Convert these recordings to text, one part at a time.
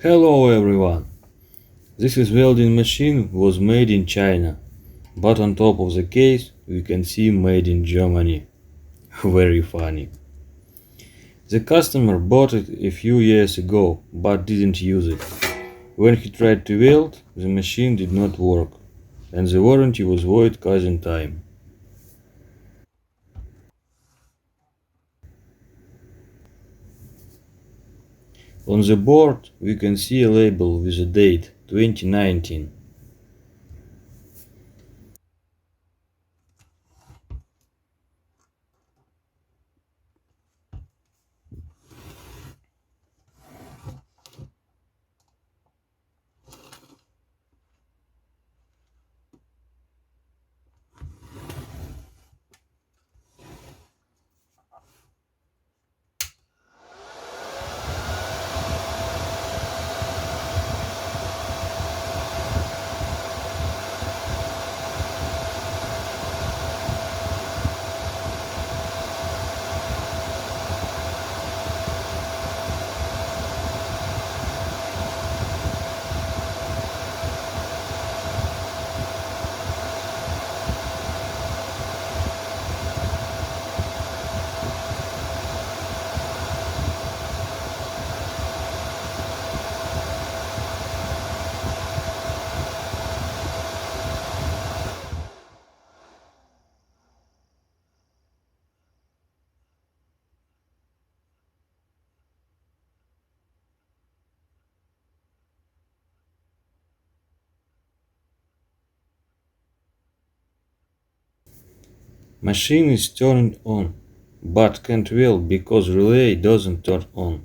Hello everyone! This is welding machine was made in China, but on top of the case we can see made in Germany. Very funny. The customer bought it a few years ago but didn't use it. When he tried to weld, the machine did not work and the warranty was void causing time. On the board we can see a label with a date 2019. Machine is turned on, but can't weld because relay doesn't turn on.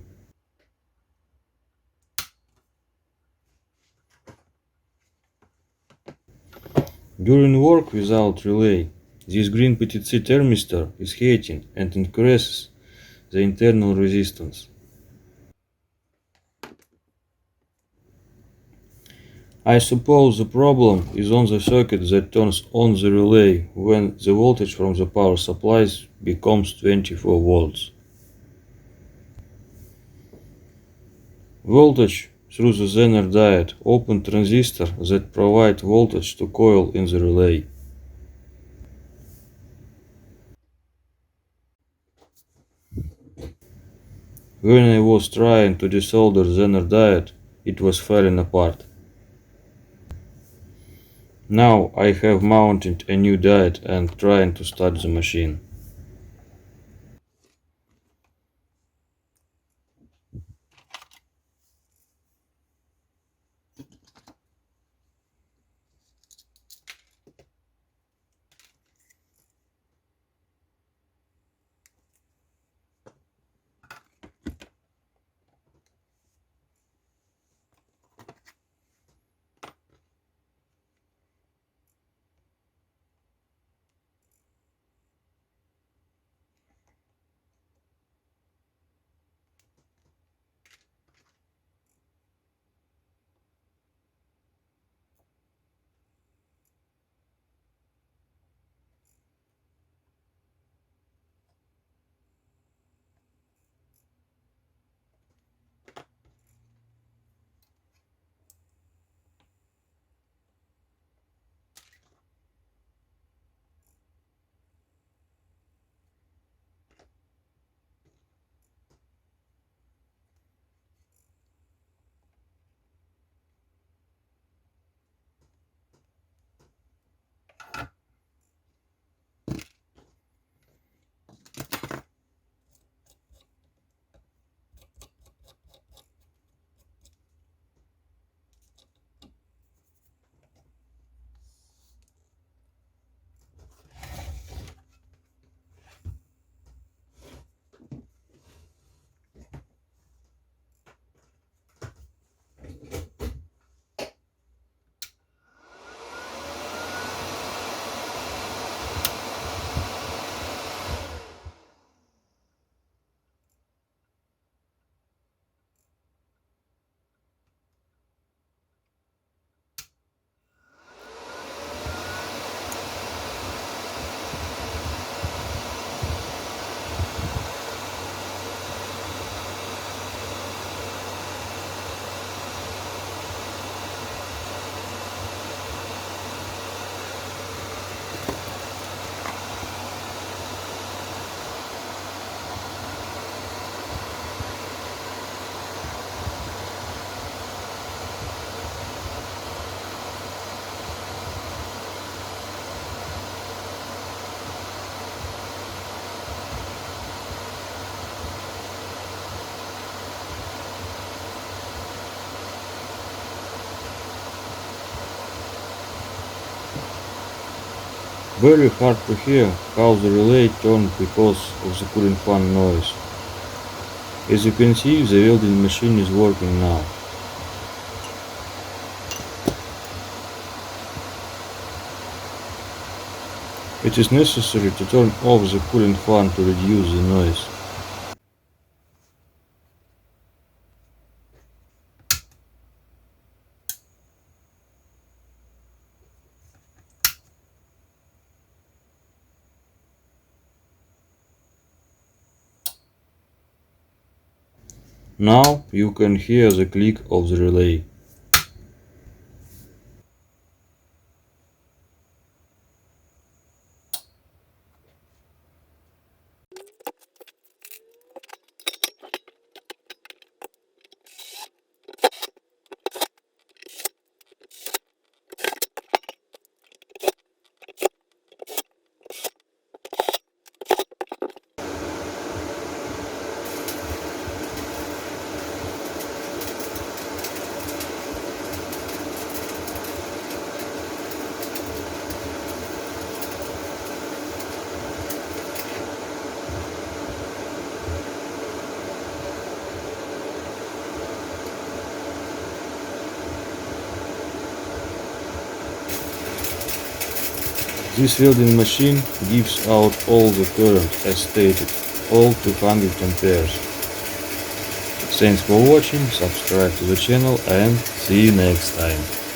During work without relay, this green PTC thermistor is heating and increases the internal resistance. I suppose the problem is on the circuit that turns on the relay when the voltage from the power supplies becomes 24 volts. Voltage through the Zener diode open transistor that provide voltage to coil in the relay. When I was trying to desolder Zener diode, it was falling apart. Now I have mounted a new diode and trying to start the machine. Very hard to hear how the relay turned because of the cooling fan noise. As you can see, the welding machine is working now. It is necessary to turn off the cooling fan to reduce the noise. Now you can hear the click of the relay. This welding machine gives out all the current as stated, all 200 amperes. Thanks for watching, subscribe to the channel and see you next time.